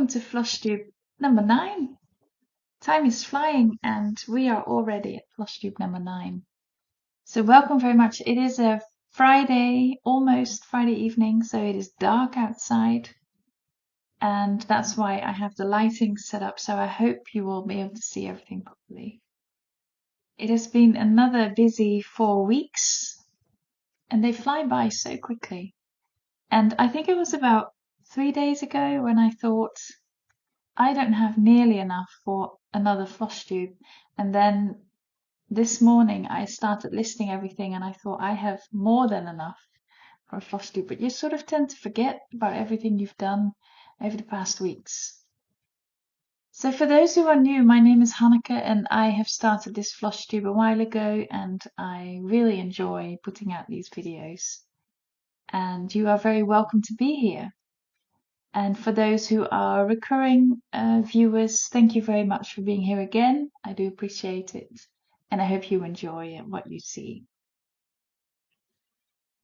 welcome to Flosstube number 9. Time is flying and we are already at Flosstube number 9. So welcome very much. It is a Friday, almost Friday evening, so it is dark outside. And that's why I have the lighting set up, so I hope you will be able to see everything properly. It has been another busy 4 weeks, and they fly by so quickly. And I think it was about 3 days ago when I thought, I don't have nearly enough for another Flosstube. And then this morning I started listing everything and I thought I have more than enough for a Flosstube. But you sort of tend to forget about everything you've done over the past weeks. So for those who are new, my name is Hanneke and I have started this Flosstube a while ago and I really enjoy putting out these videos. And you are very welcome to be here. And for those who are recurring viewers, thank you very much for being here again. I do appreciate it. And I hope you enjoy what you see.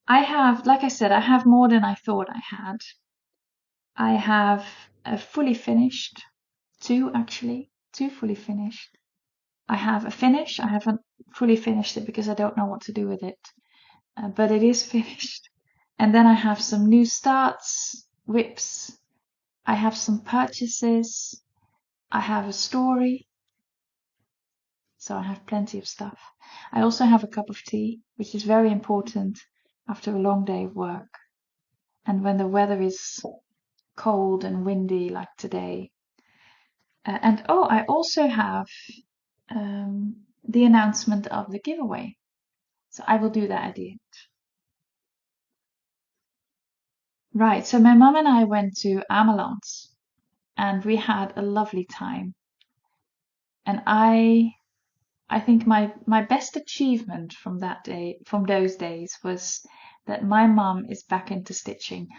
I have, like I said, I have more than I thought I had. I have a fully finished, two fully finished. I have a finish. I haven't fully finished it because I don't know what to do with it. But it is finished. And then I have some new starts, whips. I have some purchases, I have a story, so I have plenty of stuff. I also have a cup of tea, which is very important after a long day of work. And when the weather is cold and windy like today. I also have the announcement of the giveaway. So I will do that at the end. Right, so my mum and I went to Aberystwyth and we had a lovely time. And I think my best achievement from those days was that my mum is back into stitching.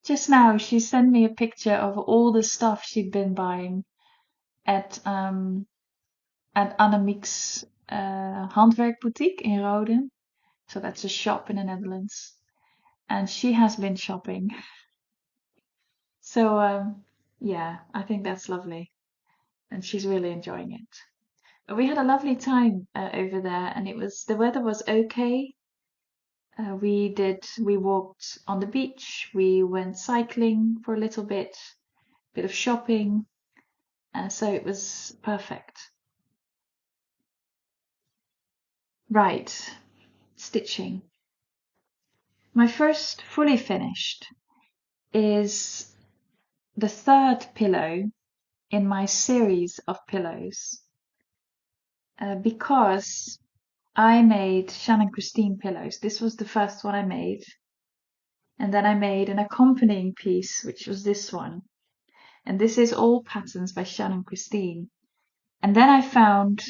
Just now she sent me a picture of all the stuff she'd been buying at Annemiek's Handwerk Boutique in Roden. So that's a shop in the Netherlands. And she has been shopping. So yeah, I think that's lovely. And she's really enjoying it. We had a lovely time over there, and the weather was okay. We walked on the beach, we went cycling for a little bit of shopping, so it was perfect. Right, stitching. My first fully finished is the third pillow in my series of pillows, because I made Shannon Christine pillows. This was the first one I made. And then I made an accompanying piece, which was this one. And this is all patterns by Shannon Christine. And then I found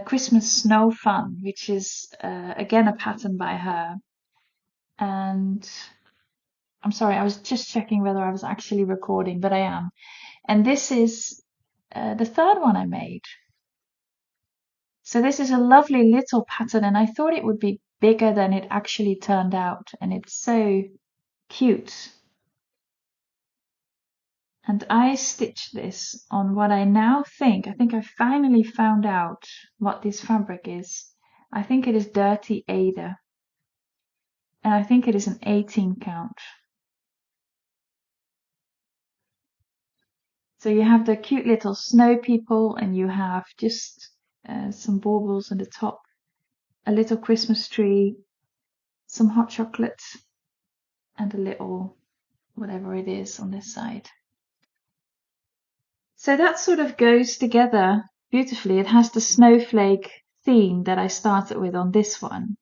Christmas Snow Fun, which is again a pattern by her. And I'm sorry, I was just checking whether I was actually recording, but I am. And this is the third one I made. So this is a lovely little pattern, and I thought it would be bigger than it actually turned out, and it's so cute. And I stitched this on what I now think I finally found out what this fabric is. I think it is Dirty Ada, and I think it is an 18 count. So you have the cute little snow people, and you have just some baubles on the top, a little Christmas tree, some hot chocolate, and a little whatever it is on this side. So that sort of goes together beautifully. It has the snowflake theme that I started with on this one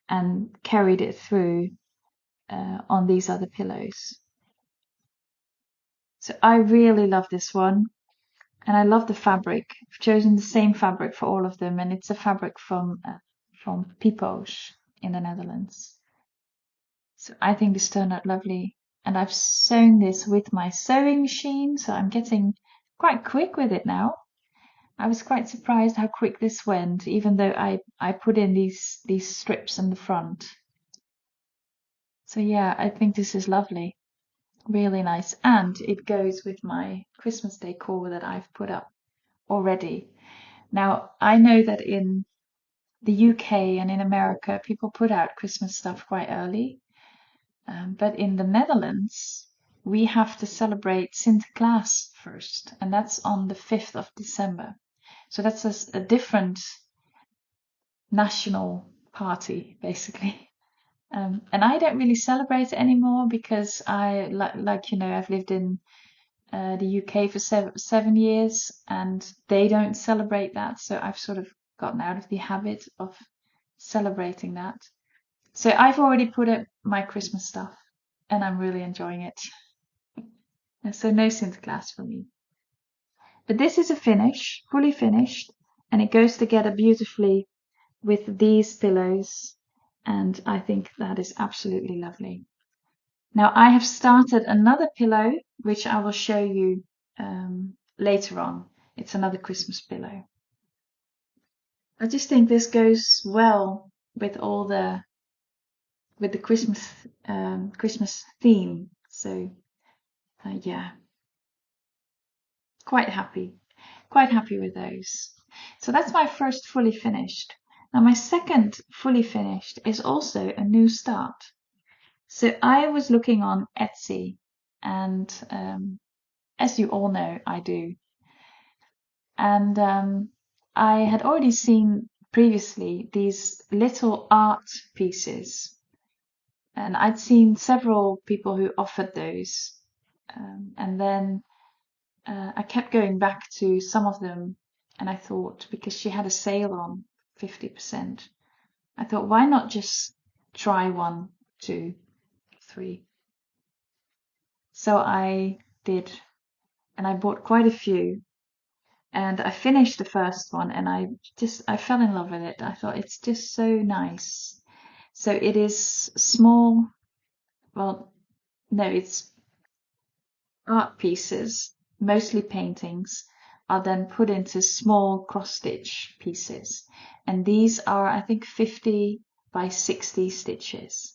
and carried it through on these other pillows. So I really love this one, and I love the fabric. I've chosen the same fabric for all of them, and it's a fabric from Petit in the Netherlands. So I think this turned out lovely, and I've sewn this with my sewing machine, so I'm getting quite quick with it now. I was quite surprised how quick this went, even though I put in these strips in the front. So yeah, I think this is lovely. Really nice. And it goes with my Christmas decor that I've put up already. Now, I know that in the UK and in America, people put out Christmas stuff quite early. But in the Netherlands, we have to celebrate Sinterklaas first, and that's on the 5th of December. So that's a different national party, basically. And I don't really celebrate it anymore because I've lived in the UK for seven years, and they don't celebrate that. So I've sort of gotten out of the habit of celebrating that. So I've already put up my Christmas stuff, and I'm really enjoying it. And so no Sinterklaas for me. But this is a finish, fully finished, and it goes together beautifully with these pillows, and I think that is absolutely lovely. Now I have started another pillow, which I will show you later on. It's another Christmas pillow. I just think this goes well with all the Christmas theme. So yeah, quite happy with those. So that's my first fully finished. Now my second fully finished is also a new start. So I was looking on Etsy, and as you all know, I do. And I had already seen previously these little art pieces, and I'd seen several people who offered those. And then I kept going back to some of them, and I thought, because she had a sale on 50%, I thought, why not just try 1, 2, 3? So I did, and I bought quite a few, and I finished the first one, and I fell in love with it. I thought it's just so nice. So it is small, well, no, it's art pieces, mostly paintings, are then put into small cross-stitch pieces. And these are, I think, 50 by 60 stitches,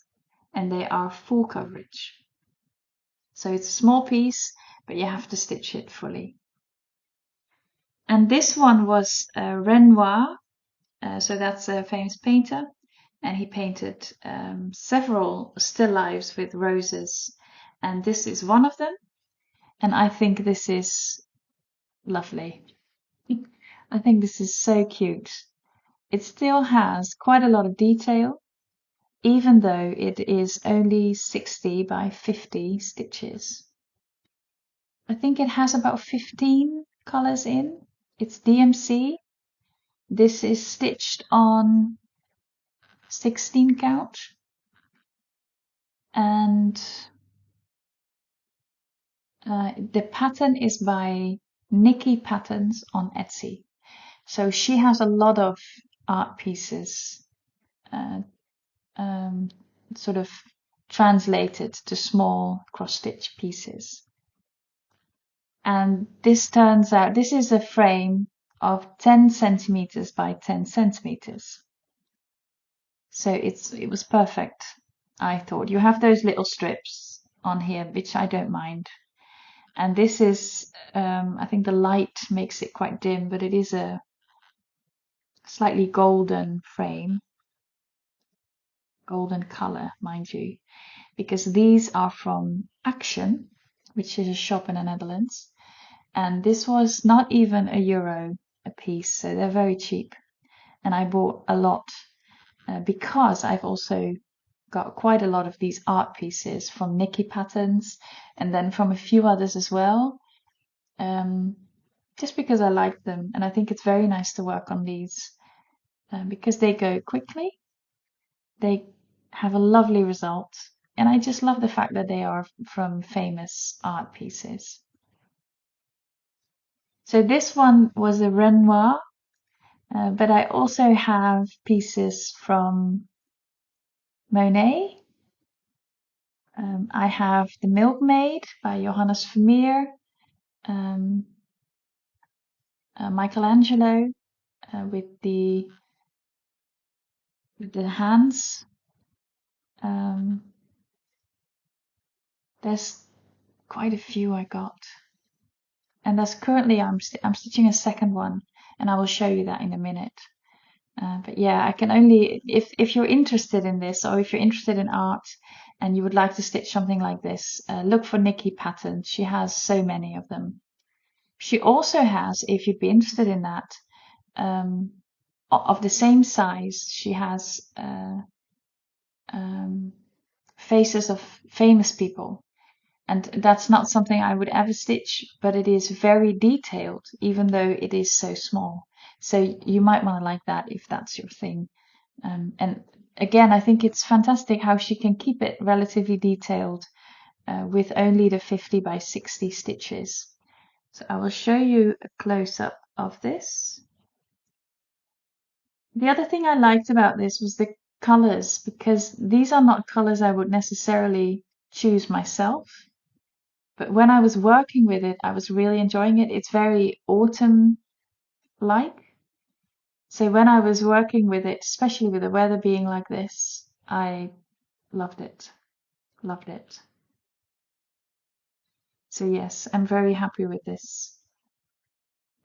and they are full coverage. So it's a small piece, but you have to stitch it fully. And this one was Renoir, so that's a famous painter, and he painted several still lifes with roses, and this is one of them. And I think this is lovely. I think this is so cute. It still has quite a lot of detail, even though it is only 60 by 50 stitches. I think it has about 15 colors in. It's DMC. This is stitched on 16 count. And the pattern is by Nikkipatterns on Etsy. So she has a lot of art pieces sort of translated to small cross-stitch pieces. And this turns out, this is a frame of 10 centimeters by 10 centimeters. So it was perfect, I thought. You have those little strips on here, which I don't mind. And this is, I think the light makes it quite dim, but it is a slightly golden frame. Golden color, mind you, because these are from Action, which is a shop in the Netherlands. And this was not even €1 a piece, so they're very cheap. And I bought a lot because I've also got quite a lot of these art pieces from Nikkipatterns and then from a few others as well. Just because I like them, and I think it's very nice to work on these because they go quickly. They have a lovely result, and I just love the fact that they are from famous art pieces. So this one was a Renoir, but I also have pieces from Monet. I have The Milkmaid by Johannes Vermeer, Michelangelo with the hands. There's quite a few I got. And that's currently, I'm stitching a second one, and I will show you that in a minute. But yeah, I can only, if you're interested in this, or if you're interested in art and you would like to stitch something like this, look for Nikkipatterns. She has so many of them. She also has, if you'd be interested in that, of the same size, she has faces of famous people. And that's not something I would ever stitch, but it is very detailed, even though it is so small. So you might want to like that if that's your thing. And again, I think it's fantastic how she can keep it relatively detailed with only the 50 by 60 stitches. So I will show you a close-up of this. The other thing I liked about this was the colors, because these are not colors I would necessarily choose myself. But when I was working with it, I was really enjoying it. It's very autumn-like. So when I was working with it, especially with the weather being like this, I loved it. Loved it. So yes, I'm very happy with this.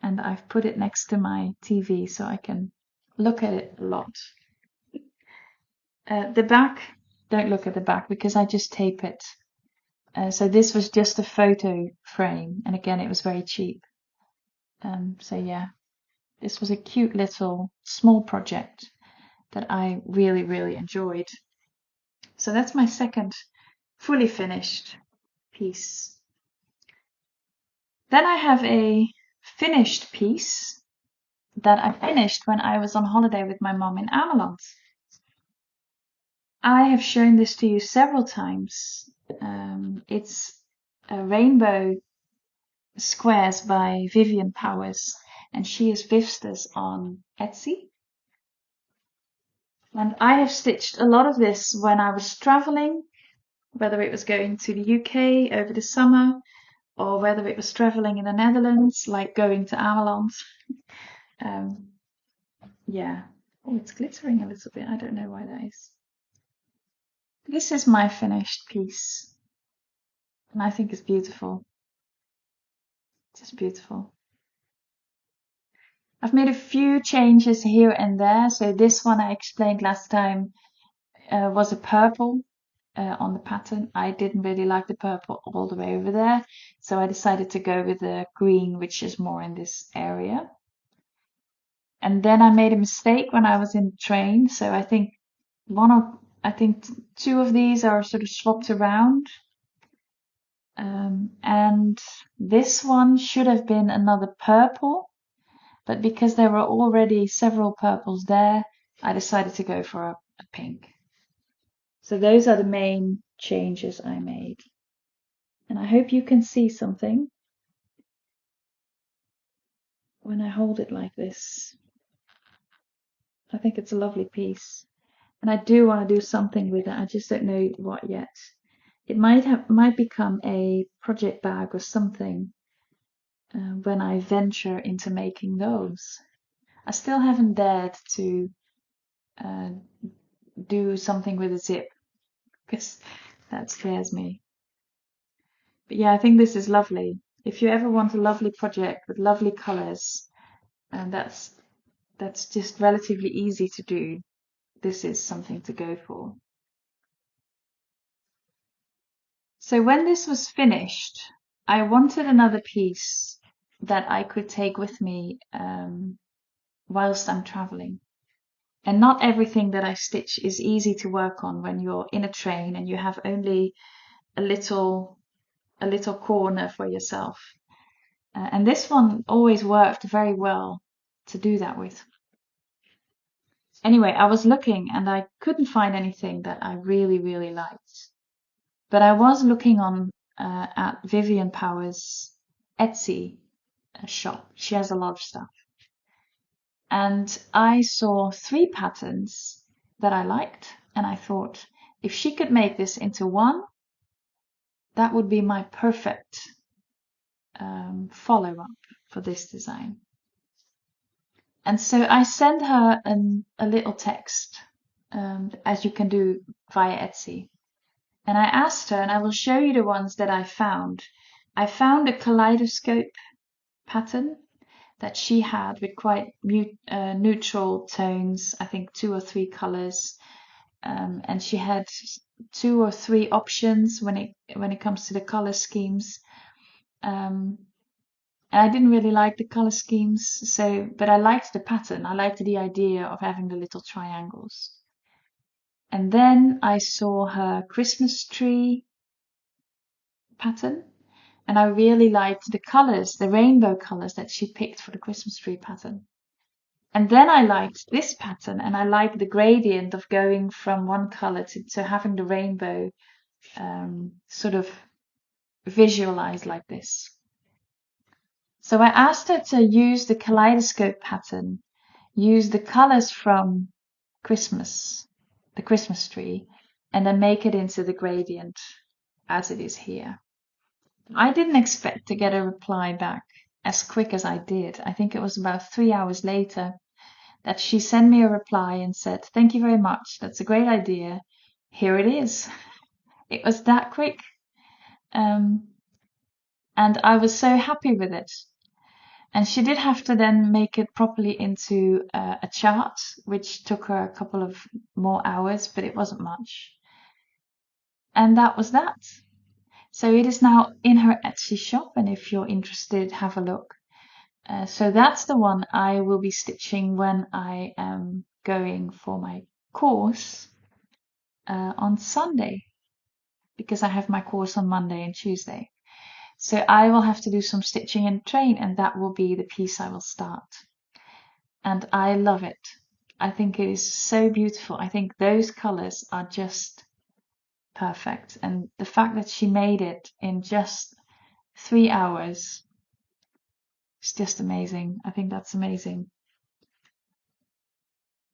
And I've put it next to my TV so I can look at it a lot. The back, don't look at the back because I just tape it. So this was just a photo frame, and again, it was very cheap. So yeah, this was a cute little small project that I really, really enjoyed. So that's my second fully finished piece. Then I have a finished piece that I finished when I was on holiday with my mom in Ameland. I have shown this to you several times. It's a rainbow squares by Vivian Powers, and she is Vivsters on Etsy. And I have stitched a lot of this when I was traveling, whether it was going to the UK over the summer or whether it was traveling in the Netherlands, like going to Ameland. Yeah. Oh, it's glittering a little bit. I don't know why that is. This is my finished piece, and I think it's beautiful. Just beautiful. I've made a few changes here and there. So this one I explained last time was a purple on the pattern. I didn't really like the purple all the way over there, so I decided to go with the green, which is more in this area. And then I made a mistake when I was in the train. So I think two of these are sort of swapped around. And this one should have been another purple, but because there were already several purples there, I decided to go for a pink. So those are the main changes I made. And I hope you can see something when I hold it like this. I think it's a lovely piece. And I do want to do something with it. I just don't know what yet. It might become a project bag or something when I venture into making those. I still haven't dared to do something with a zip because that scares me. But yeah, I think this is lovely. If you ever want a lovely project with lovely colors, and that's just relatively easy to do, this is something to go for. So when this was finished, I wanted another piece that I could take with me whilst I'm traveling. And not everything that I stitch is easy to work on when you're in a train and you have only a little corner for yourself. And this one always worked very well to do that with. Anyway, I was looking and I couldn't find anything that I really, really liked. But I was looking on at Vivian Powers' Etsy shop. She has a lot of stuff. And I saw 3 patterns that I liked, and I thought if she could make this into one, that would be my perfect follow-up for this design. And so I sent her a little text, as you can do via Etsy. And I asked her, and I will show you the ones that I found. I found a kaleidoscope pattern that she had with quite neutral tones, I think 2 or 3 colors. And she had 2 or 3 options when it comes to the color schemes. And I didn't really like the color schemes, but I liked the pattern. I liked the idea of having the little triangles. And then I saw her Christmas tree pattern, and I really liked the colors, the rainbow colors that she picked for the Christmas tree pattern. And then I liked this pattern, and I liked the gradient of going from one color to having the rainbow sort of visualized like this. So I asked her to use the kaleidoscope pattern, use the colors from Christmas, the Christmas tree, and then make it into the gradient as it is here. I didn't expect to get a reply back as quick as I did. I think it was about 3 hours later that she sent me a reply and said, "Thank you very much. That's a great idea. Here it is." It was that quick. And I was so happy with it. And she did have to then make it properly into a chart, which took her a couple of more hours, but it wasn't much. And that was that. So it is now in her Etsy shop, and if you're interested, have a look. So that's the one I will be stitching when I am going for my course on Sunday, because I have my course on Monday and Tuesday. So I will have to do some stitching and train, and that will be the piece I will start. And I love it. I think it is so beautiful. I think those colors are just perfect. And the fact that she made it in just 3 hours is just amazing. I think that's amazing.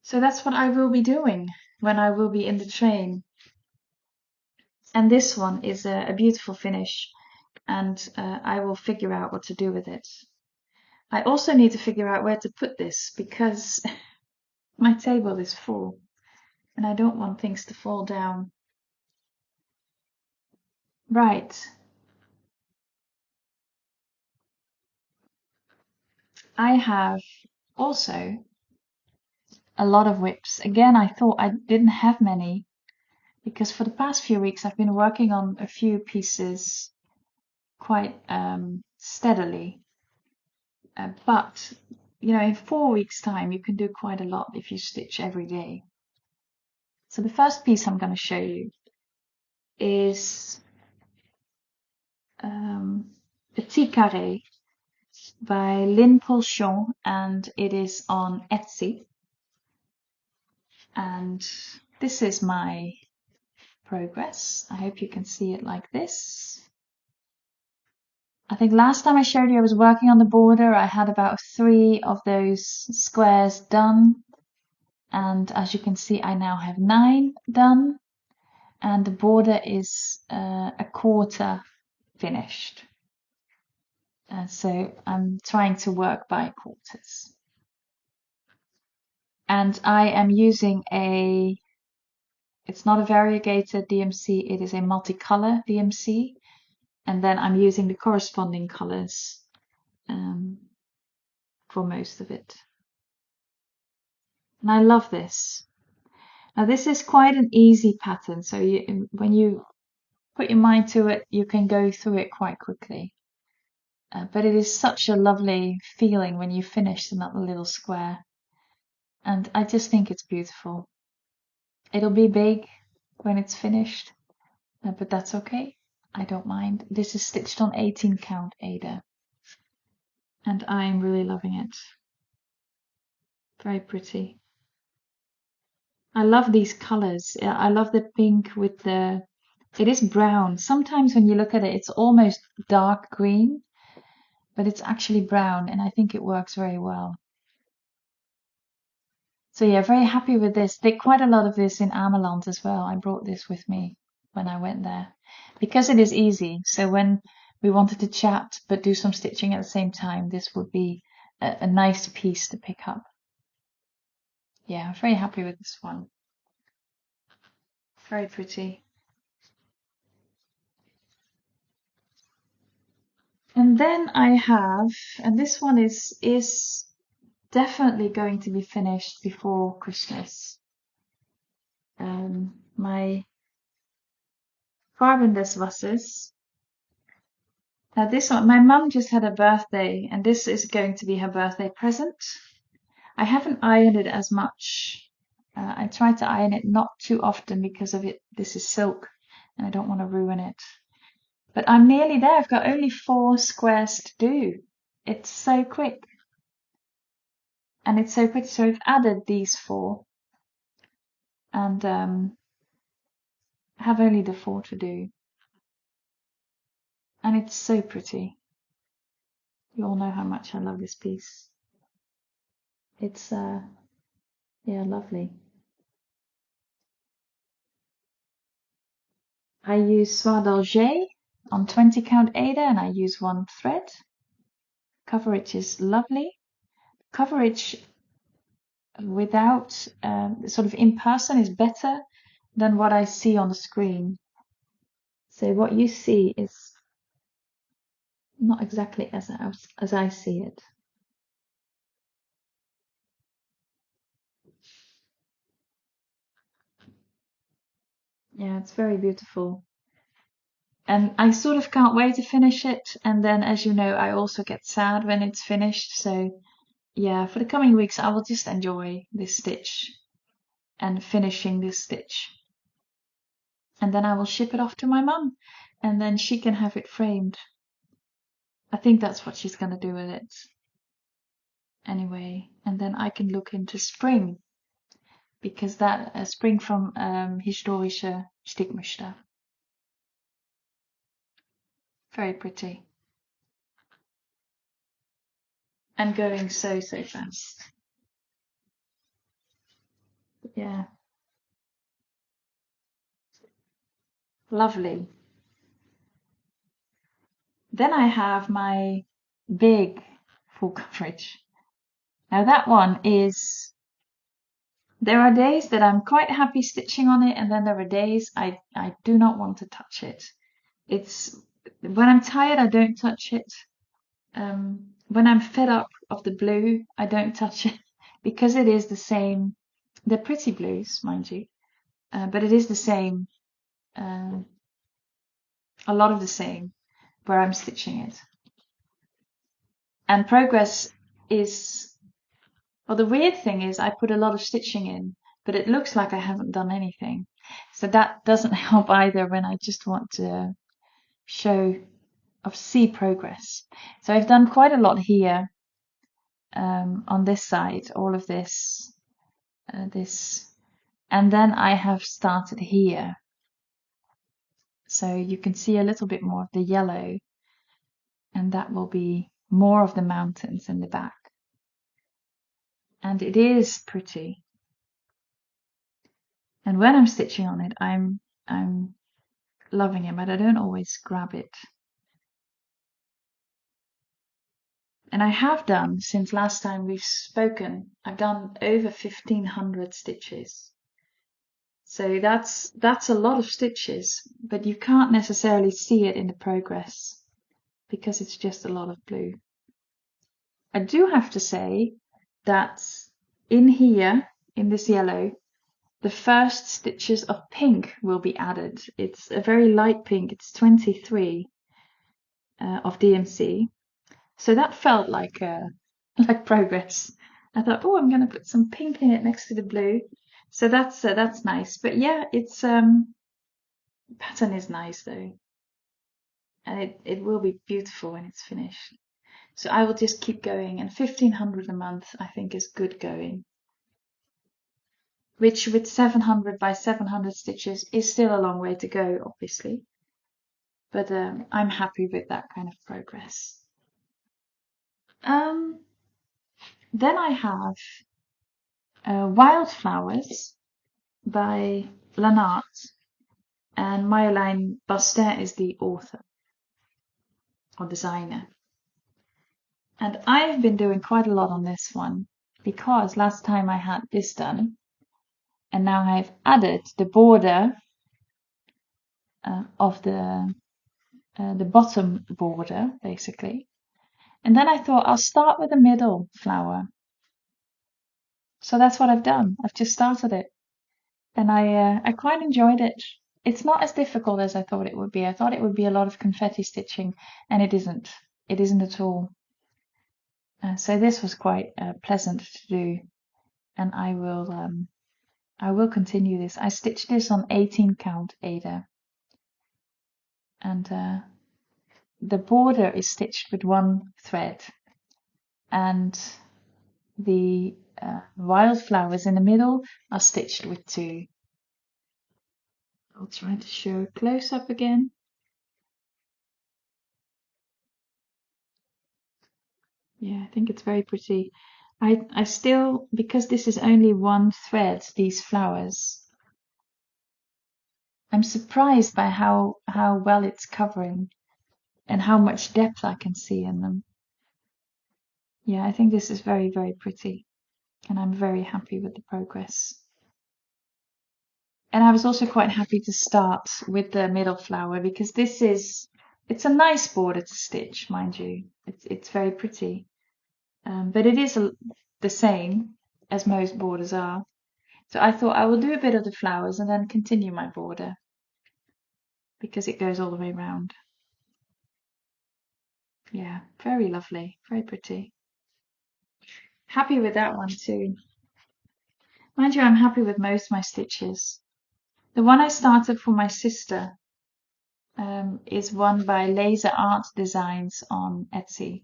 So that's what I will be doing when I will be in the train. And this one is a beautiful finish, and I will figure out what to do with it. I also need to figure out where to put this, because my table is full and I don't want things to fall down. Right. I have also a lot of whips. Again, I thought I didn't have many, because for the past few weeks I've been working on a few pieces quite steadily. But, you know, in 4 weeks' time, you can do quite a lot if you stitch every day. So the first piece I'm going to show you is Petit Carré by Pulsion, and it is on Etsy. And this is my progress. I hope you can see it like this. I think last time I showed you I was working on the border. I had about 3 of those squares done. And as you can see, I now have 9 done. And the border is a quarter finished. So I'm trying to work by quarters. And I am using it's not a variegated DMC, it is a multicolor DMC. And then I'm using the corresponding colors for most of it. And I love this. Now this is quite an easy pattern, so when you put your mind to it, you can go through it quite quickly. But it is such a lovely feeling when you finish another little square. And I just think it's beautiful. It'll be big when it's finished, but that's okay. I don't mind. This is stitched on 18 count Ada. And I'm really loving it. Very pretty. I love these colors. I love the pink with it is brown. Sometimes when you look at it, it's almost dark green, but it's actually brown, and I think it works very well. So yeah, very happy with this. Did quite a lot of this in Ameland as well. I brought this with me when I went there, because it is easy. So when we wanted to chat but do some stitching at the same time, this would be a nice piece to pick up. Yeah, I'm very happy with this one. Very pretty. And then I have, and this one is definitely going to be finished before Christmas. My Farben des Wassers. Now this one, my mum just had a birthday, and this is going to be her birthday present. I haven't ironed it as much. I try to iron it not too often because of it. This is silk, and I don't want to ruin it. But I'm nearly there. I've got only 4 squares to do. It's so quick. And it's so pretty. So I've added these 4. And I have only the 4 to do. And it's so pretty. You all know how much I love this piece. It's, yeah, lovely. I use soie d'Alger on 20 count Ada, and I use 1 thread. Coverage is lovely. Coverage without sort of in person is better than what I see on the screen. So what you see is not exactly as I see it. Yeah, it's very beautiful. And I sort of can't wait to finish it. And then, as you know, I also get sad when it's finished. So yeah, for the coming weeks, I will just enjoy this stitch and finishing this stitch. And then I will ship it off to my mum, and then she can have it framed. I think that's what she's going to do with it. Anyway, and then I can look into spring, because that spring from Historische Stickmuster. Very pretty. And going so fast. Yeah. Lovely. Then I have my big full coverage. Now that one is, there are days that I'm quite happy stitching on it, and then there are days I do not want to touch it. It's, when I'm tired, I don't touch it. When I'm fed up of the blue, I don't touch it because it is the same. They're pretty blues, mind you, but it is the same, a lot of the same where I'm stitching it. And progress is, well, the weird thing is I put a lot of stitching in, but it looks like I haven't done anything. So that doesn't help either when I just want to see progress. So I've done quite a lot here, on this side, all of this, and then I have started here. So you can see a little bit more of the yellow, and that will be more of the mountains in the back. And it is pretty. And when I'm stitching on it, I'm loving it, but I don't always grab it. And I have done, since last time we've spoken, I've done over 1,500 stitches. So that's a lot of stitches, but you can't necessarily see it in the progress because it's just a lot of blue. I do have to say that in here, in this yellow, the first stitches of pink will be added. It's a very light pink. It's 23 of DMC. So that felt like progress. I thought, oh, I'm going to put some pink in it next to the blue. So that's nice. But yeah, it's pattern is nice though, and it will be beautiful when it's finished. So I will just keep going, and 1,500 a month I think is good going. Which with 700 by 700 stitches is still a long way to go, obviously. But I'm happy with that kind of progress. Then I have Wildflowers by Lanarte, and Marjolein Bastin is the author or designer. And I've been doing quite a lot on this one because last time I had this done, and now I've added the border of the the bottom border basically. And then I thought I'll start with the middle flower. So that's what I've done. I've just started it, and I quite enjoyed it. It's not as difficult as I thought it would be. I thought it would be a lot of confetti stitching, and it isn't. It isn't at all. So this was quite pleasant to do, and I will continue this. I stitched this on 18 count Ada, and the border is stitched with 1 thread, and the wildflowers in the middle are stitched with 2. I'll try to show a close up again. Yeah, I think it's very pretty. I still, because this is only 1 thread, these flowers, I'm surprised by how well it's covering and how much depth I can see in them. Yeah, I think this is very, very pretty, and I'm very happy with the progress. And I was also quite happy to start with the middle flower because it's a nice border to stitch, mind you. It's very pretty. But it is the same as most borders are. So I thought I will do a bit of the flowers and then continue my border because it goes all the way around. Yeah, very lovely, very pretty. Happy with that one too. Mind you, I'm happy with most of my stitches. The one I started for my sister is one by Laser Art Designs on Etsy.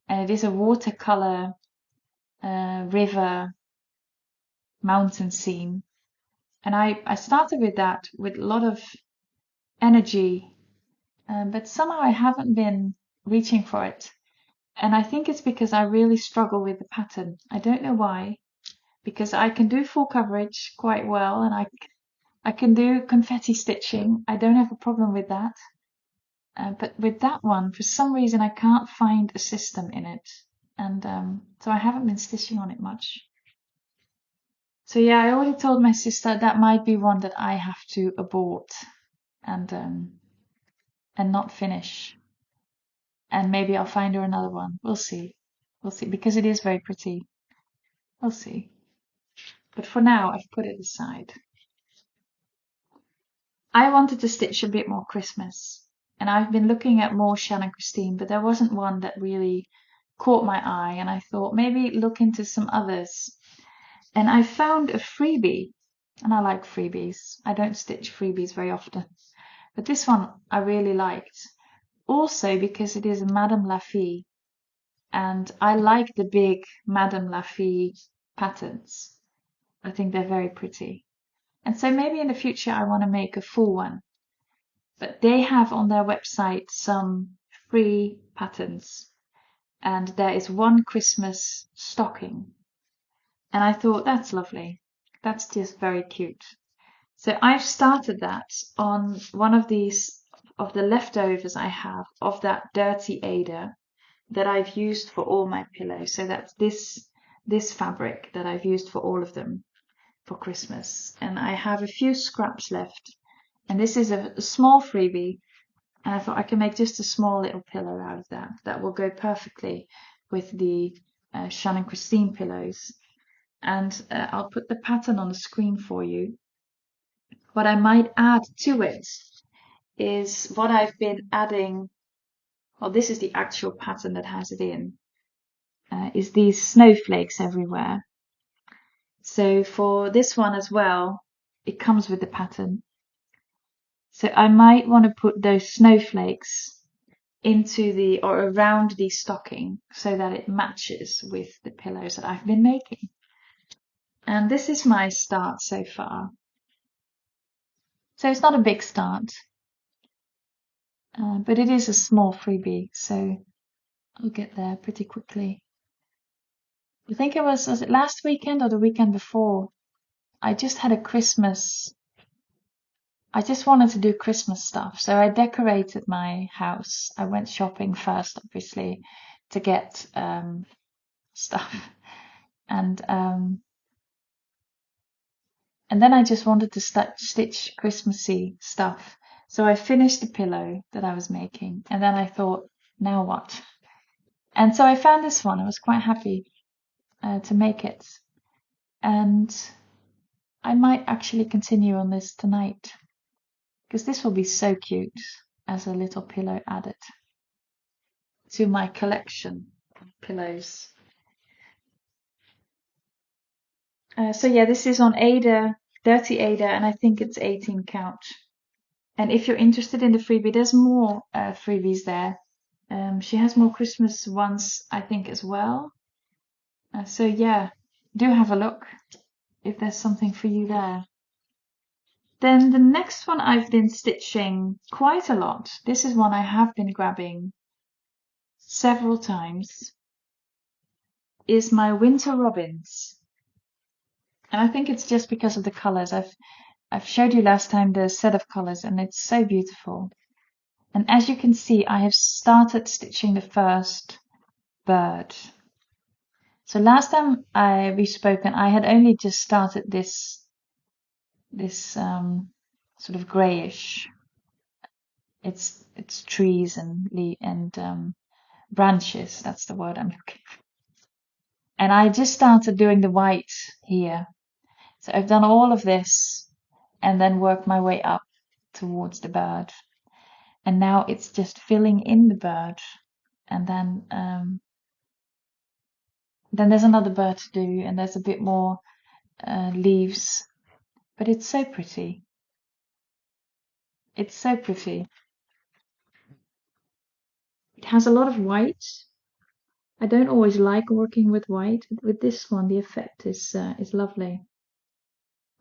And it is a watercolor river mountain scene. And I started with that with a lot of energy, but somehow I haven't been reaching for it. And I think it's because I really struggle with the pattern. I don't know why, because I can do full coverage quite well, and I can do confetti stitching. I don't have a problem with that. But with that one, for some reason, I can't find a system in it. And so I haven't been stitching on it much. So yeah, I already told my sister that might be one that I have to abort and not finish. And maybe I'll find her another one. We'll see. We'll see, because it is very pretty. We'll see. But for now, I've put it aside. I wanted to stitch a bit more Christmas, and I've been looking at more Shannon Christine, but there wasn't one that really caught my eye, and I thought maybe look into some others. And I found a freebie, and I like freebies. I don't stitch freebies very often, but this one I really liked. Also because it is a Madame Lafitte, and I like the big Madame Lafitte patterns. I think they're very pretty. And so maybe in the future I want to make a full one. But they have on their website some free patterns. And there is one Christmas stocking. And I thought, that's lovely. That's just very cute. So I've started that on one of these, of the leftovers I have of that dirty Ada that I've used for all my pillows. So that's this fabric that I've used for all of them for Christmas. And I have a few scraps left. And this is a small freebie. And I thought I can make just a small little pillow out of that. That will go perfectly with the Shannon Christine pillows. And I'll put the pattern on the screen for you. What I might add to it is what I've been adding. Well, this is the actual pattern that has it in. Is these snowflakes everywhere. So for this one as well, it comes with the pattern. So I might want to put those snowflakes into the or around the stocking so that it matches with the pillows that I've been making. And this is my start so far. So it's not a big start, but it is a small freebie, so I'll get there pretty quickly. I think it was it last weekend or the weekend before? I just had a Christmas. I just wanted to do Christmas stuff, so I decorated my house. I went shopping first, obviously, to get stuff, and then I just wanted to stitch Christmassy stuff. So I finished the pillow that I was making, and then I thought, now what? And so I found this one. I was quite happy to make it. And I might actually continue on this tonight, because this will be so cute as a little pillow added to my collection of pillows. So yeah, this is on Ada, Dirty Ada, and I think it's 18 count. And if you're interested in the freebie, there's more freebies there. She has more Christmas ones, I think, as well. So yeah, do have a look if there's something for you there. Then the next one I've been stitching quite a lot. This is one I have been grabbing several times. Is my Winter Robins. And I think it's just because of the colors. I've showed you last time the set of colors, and it's so beautiful. And as you can see, I have started stitching the first bird. So last time we've spoken, I had only just started this sort of grayish. It's trees and branches. That's the word I'm looking for. And I just started doing the white here. So I've done all of this and then worked my way up towards the bird. And now it's just filling in the bird. And then there's another bird to do, and there's a bit more leaves. But it's so pretty. It's so pretty. It has a lot of white. I don't always like working with white. With this one, the effect is lovely.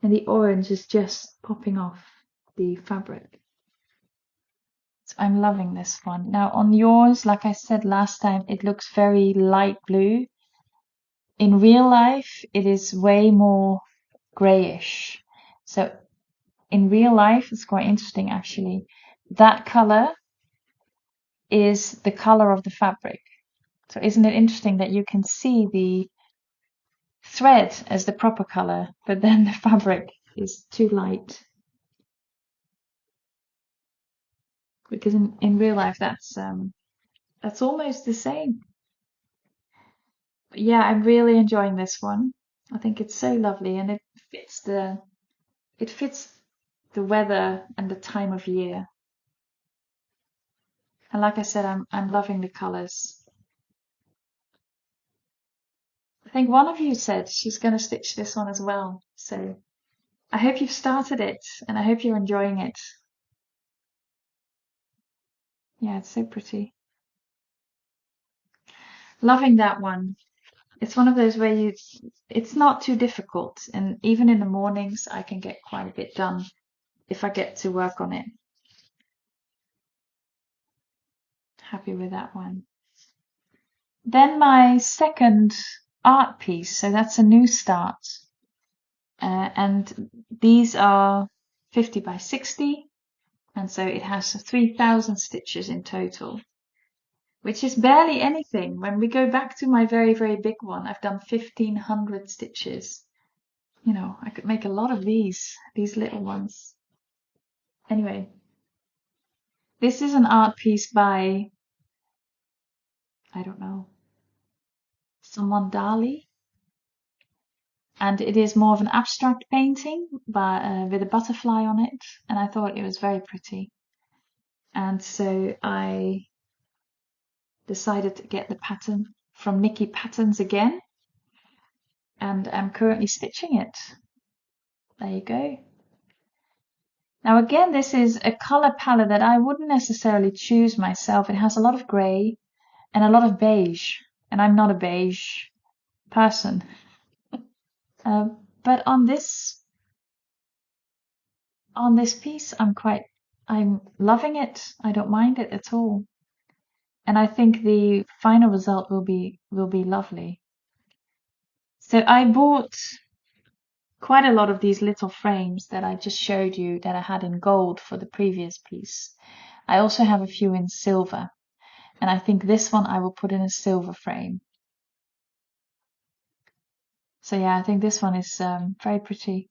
And the orange is just popping off the fabric. So I'm loving this one. Now on yours, like I said last time, it looks very light blue. In real life, it is way more grayish. So in real life, it's quite interesting actually. That color is the color of the fabric. So isn't it interesting that you can see the thread as the proper color, but then the fabric is too light? Because in real life, that's almost the same. But yeah, I'm really enjoying this one. I think it's so lovely, and it fits the weather and the time of year. And like I said, I'm loving the colors. I think one of you said she's going to stitch this one as well. So I hope you've started it, and I hope you're enjoying it. Yeah, it's so pretty. Loving that one. It's one of those where it's not too difficult, and even in the mornings I can get quite a bit done if I get to work on it. Happy with that one. Then my second art piece, so that's a new start. And these are 50 by 60, and so it has 3,000 stitches in total, which is barely anything. When we go back to my very, very big one, I've done 1,500 stitches. You know, I could make a lot of these little ones. Anyway, this is an art piece by, I don't know, someone Dali. And it is more of an abstract painting with a butterfly on it. And I thought it was very pretty. And so I decided to get the pattern from Nikkipatterns again. And I'm currently stitching it. There you go. Now again, this is a color palette that I wouldn't necessarily choose myself. It has a lot of grey and a lot of beige. And I'm not a beige person. But on this piece, I'm loving it. I don't mind it at all. And I think the final result will be lovely. So I bought quite a lot of these little frames that I just showed you that I had in gold for the previous piece. I also have a few in silver. And I think this one I will put in a silver frame. So yeah, I think this one is very pretty.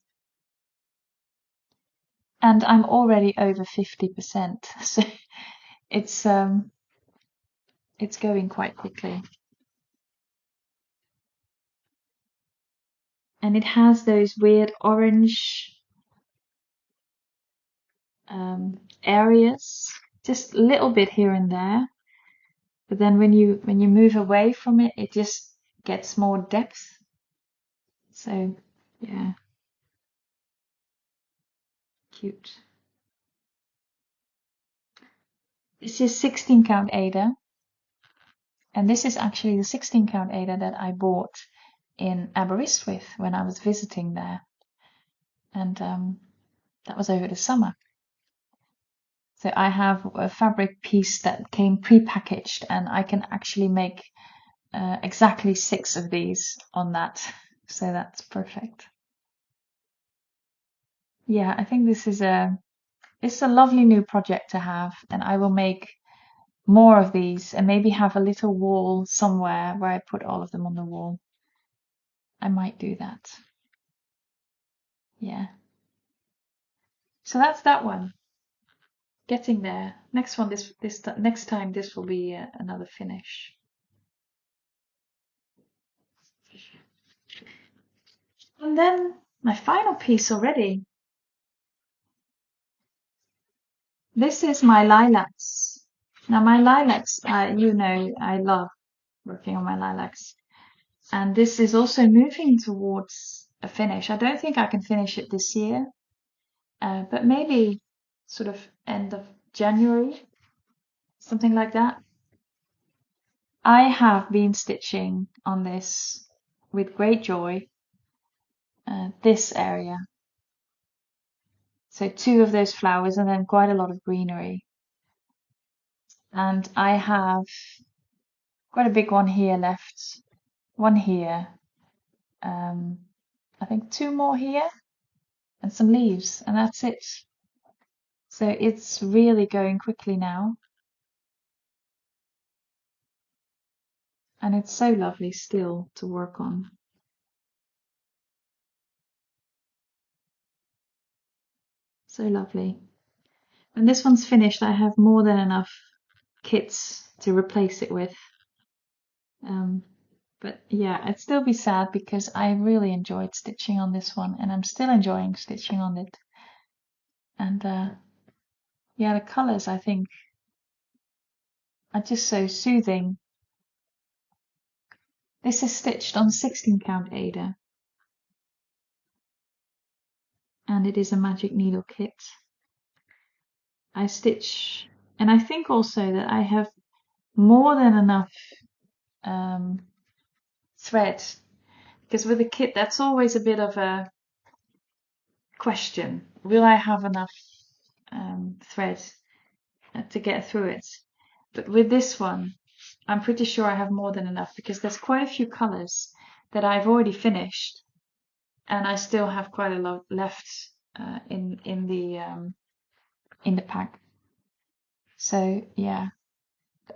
and I'm already over 50%, so it's going quite quickly. And it has those weird orange areas, just a little bit here and there. But then when you move away from it, it just gets more depth. So yeah, cute. This is 16 count Ada, and this is actually the 16 count Ada that I bought in Aberystwyth when I was visiting there, and that was over the summer. So I have a fabric piece that came pre-packaged, and I can actually make exactly 6 of these on that. So that's perfect. Yeah, I think this is it's a lovely new project to have, and I will make more of these and maybe have a little wall somewhere where I put all of them on the wall. I might do that. Yeah. So that's that one. Getting there. Next one, next time, this will be another finish. And then my final piece already. This is my lilacs. Now my lilacs, you know, I love working on my lilacs. And this is also moving towards a finish. I don't think I can finish it this year, but maybe sort of end of January, something like that. I have been stitching on this with great joy, this area. So 2 of those flowers and then quite a lot of greenery. And I have quite a big one here left, one here, I think 2 more here, and some leaves, and that's it. So it's really going quickly now. And it's so lovely still to work on. So lovely. And this one's finished. I have more than enough kits to replace it with. But yeah, I'd still be sad because I really enjoyed stitching on this one, and I'm still enjoying stitching on it. And yeah, the colors I think are just so soothing. This is stitched on 16 count Ada, and it is a magic needle kit. I stitch, and I think also that I have more than enough thread, because with a kit that's always a bit of a question. Will I have enough thread to get through it? But with this one, I'm pretty sure I have more than enough, because there's quite a few colors that I've already finished, and I still have quite a lot left in the pack. So yeah,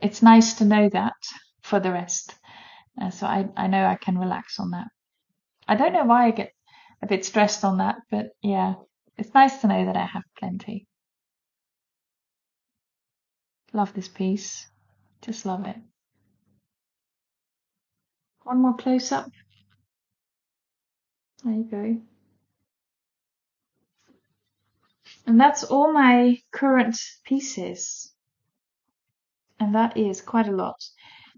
it's nice to know that for the rest. So I know I can relax on that. I don't know why I get a bit stressed on that, but yeah, it's nice to know that I have plenty. Love this piece. Just love it. One more close up. There you go. And that's all my current pieces. And that is quite a lot.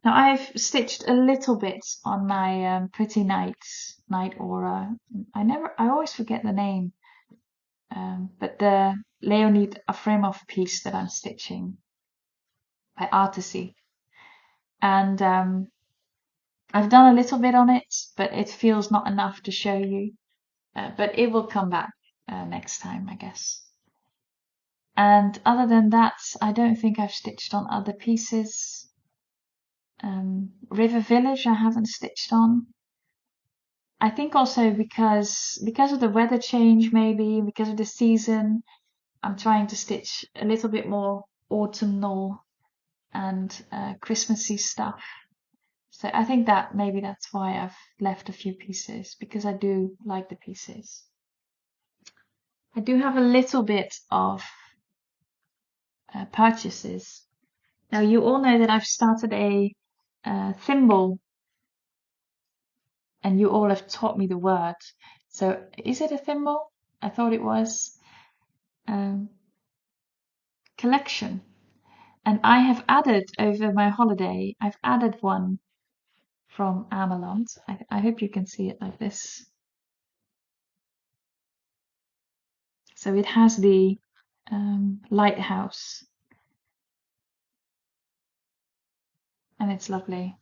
Now I've stitched a little bit on my Pretty Night Aura. I always forget the name. But the Leonid Afremov piece that I'm stitching by Artisy. And I've done a little bit on it, but it feels not enough to show you. But it will come back next time, I guess. And other than that, I don't think I've stitched on other pieces. River Village I haven't stitched on. I think also because of the weather change, maybe because of the season, I'm trying to stitch a little bit more autumnal and Christmassy stuff. So I think that maybe that's why I've left a few pieces, because I do like the pieces. I do have a little bit of purchases. Now you all know that I've started a thimble, and you all have taught me the word. So is it a thimble? I thought it was. Collection. And I have added over my holiday, I've added one from Ameland. I hope you can see it like this. So it has the lighthouse, and it's lovely.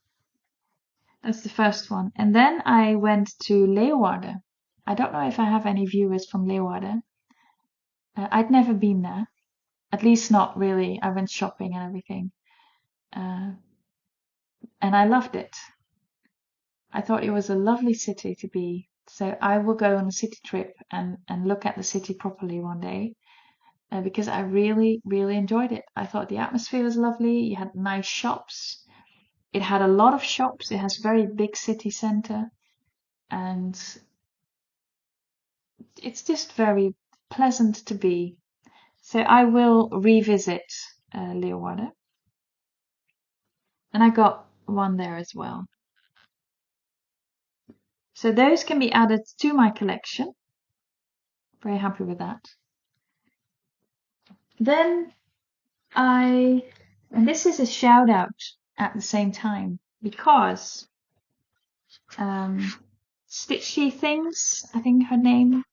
That's the first one. And then I went to Leeuwarden. I don't know if I have any viewers from Leeuwarden. I'd never been there, at least not really. I went shopping and everything, and I loved it. I thought it was a lovely city to be. So I will go on a city trip and look at the city properly one day, because I really, really enjoyed it. I thought the atmosphere was lovely. You had nice shops. It had a lot of shops. It has a very big city center, and it's just very pleasant to be. So I will revisit Leeuwarden, and I got one there as well. So those can be added to my collection. Very happy with that. Then and this is a shout out at the same time, because Stitchy Things, I think her name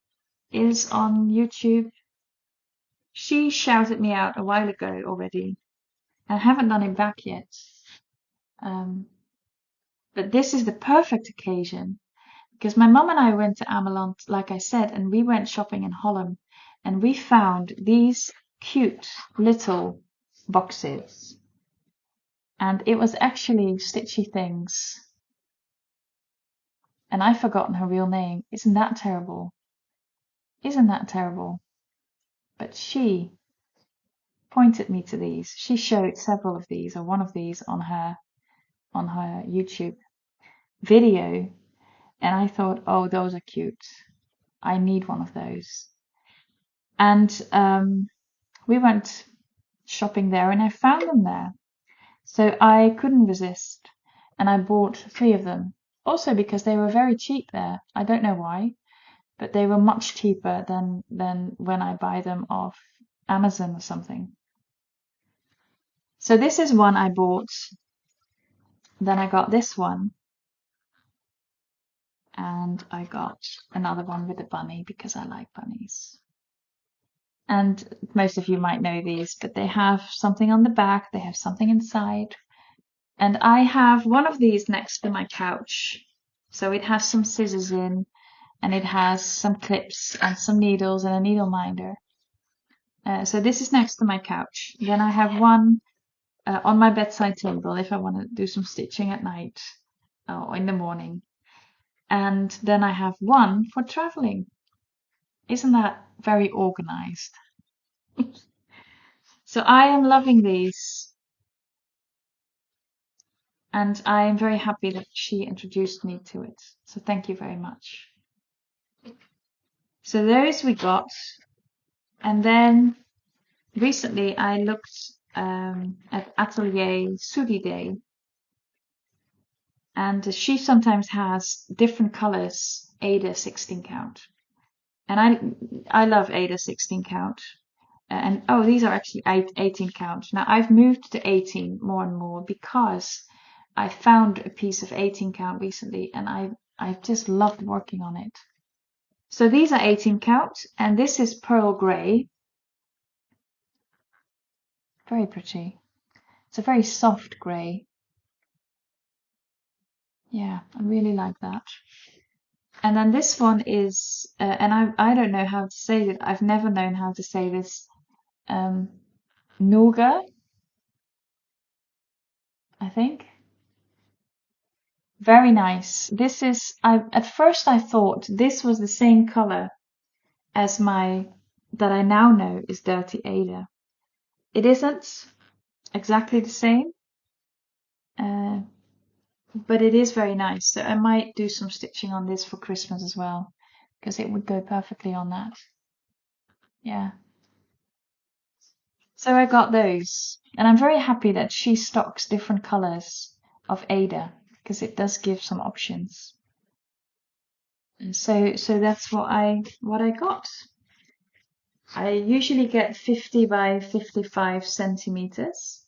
is on YouTube. She shouted me out a while ago already, and I haven't done it back yet. But this is the perfect occasion, because my mum and I went to Ameland, like I said, and we went shopping in Holland, and we found these cute little boxes. And it was actually Stitchy Things. And I've forgotten her real name. Isn't that terrible? Isn't that terrible? But she pointed me to these. She showed several of these, or one of these, on her YouTube video. And I thought, oh, those are cute. I need one of those. And we went shopping there, and I found them there. So I couldn't resist, and I bought 3 of them. Also because they were very cheap there. I don't know why, but they were much cheaper than when I buy them off Amazon or something. So this is one I bought. Then I got this one, and I got another one with a bunny because I like bunnies. And most of you might know these, but they have something on the back, they have something inside. And I have one of these next to my couch. So it has some scissors in, and it has some clips and some needles and a needle minder. So this is next to my couch. Then I have one on my bedside table if I want to do some stitching at night or in the morning. And then I have one for traveling. Isn't that very organized? So I am loving these. And I am very happy that she introduced me to it. So thank you very much. So those we got. And then recently I looked at Atelier Sudi Day. And she sometimes has different colors, Ada 16 count. And I love Ada 16 count. And oh, these are actually 18 count. Now I've moved to 18 more and more because I found a piece of 18 count recently, and I've just loved working on it. So these are 18 count, and this is pearl grey. Very pretty. It's a very soft grey. Yeah, I really like that. And then this one is, and I don't know how to say it. I've never known how to say this. Nougat, I think. Very nice. This is, at first I thought this was the same color as that I now know is Dirty Ada. It isn't exactly the same, but it is very nice. So I might do some stitching on this for Christmas as well, because it would go perfectly on that. Yeah. So I got those, and I'm very happy that she stocks different colors of Ada because it does give some options. And so that's what I got. I usually get 50 by 55 centimeters,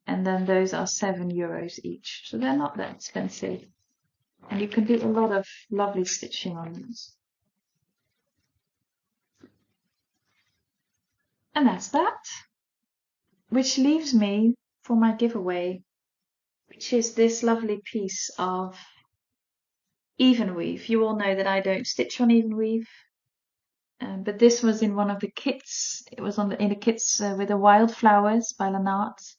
and then those are €7 each, so they're not that expensive. And you can do a lot of lovely stitching on these. And that's that. Which leaves me for my giveaway, which is this lovely piece of even weave. You all know that I don't stitch on even weave, but this was in one of the kits. It was in the kits with the Wildflowers by Lanarte.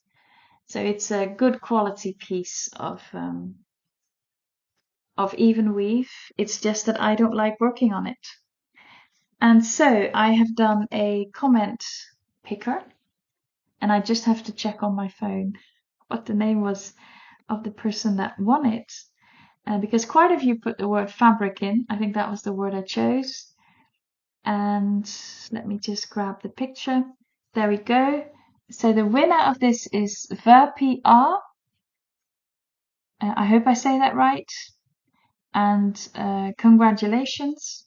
So it's a good quality piece of even weave. It's just that I don't like working on it. And so I have done a comment picker, and I just have to check on my phone what the name was of the person that won it. Because quite a few put the word fabric in. I think that was the word I chose. And let me just grab the picture. There we go. So the winner of this is VerPR. I hope I say that right. And congratulations.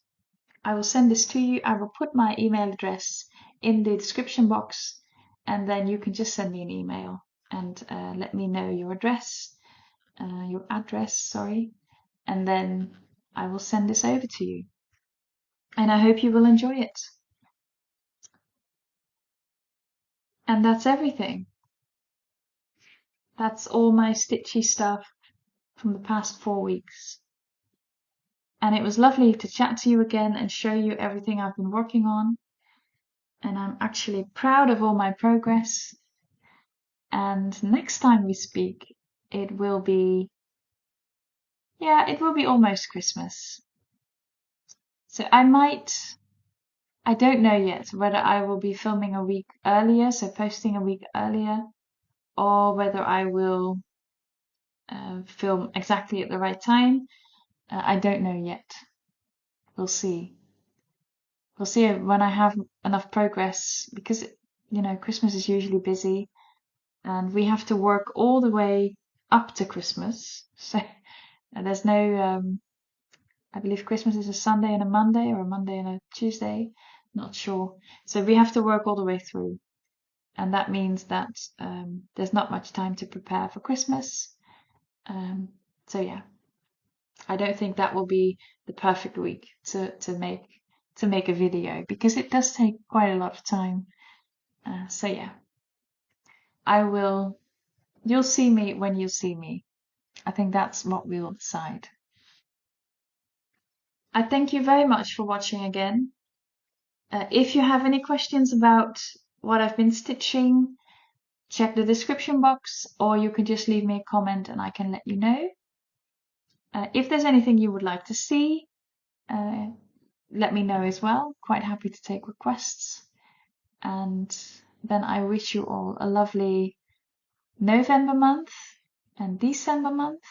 I will send this to you. I will put my email address in the description box, and then you can just send me an email and let me know your address, sorry, and then I will send this over to you. And I hope you will enjoy it. And that's everything. That's all my stitchy stuff from the past 4 weeks. And it was lovely to chat to you again and show you everything I've been working on. And I'm actually proud of all my progress. And next time we speak, it will be almost Christmas. So I don't know yet whether I will be filming a week earlier, so posting a week earlier, or whether I will film exactly at the right time. I don't know yet. We'll see. We'll see when I have enough progress, because Christmas is usually busy and we have to work all the way up to Christmas. So there's no I believe Christmas is a Sunday and a Monday, or a Monday and a Tuesday, not sure. So we have to work all the way through, and that means that there's not much time to prepare for Christmas. So yeah, I don't think that will be the perfect week to make a video, because it does take quite a lot of time. So yeah, you'll see me when you see me. I think that's what we'll decide. I thank you very much for watching again. If you have any questions about what I've been stitching, check the description box, or you can just leave me a comment and I can let you know. If there's anything you would like to see, let me know as well. Quite happy to take requests. And then I wish you all a lovely November month and December month.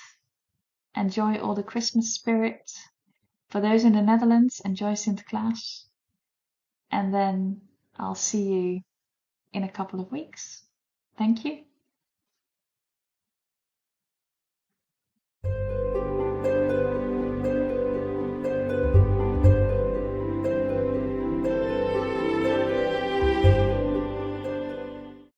Enjoy all the Christmas spirit. For those in the Netherlands, enjoy Sinterklaas. And then I'll see you in a couple of weeks. Thank you.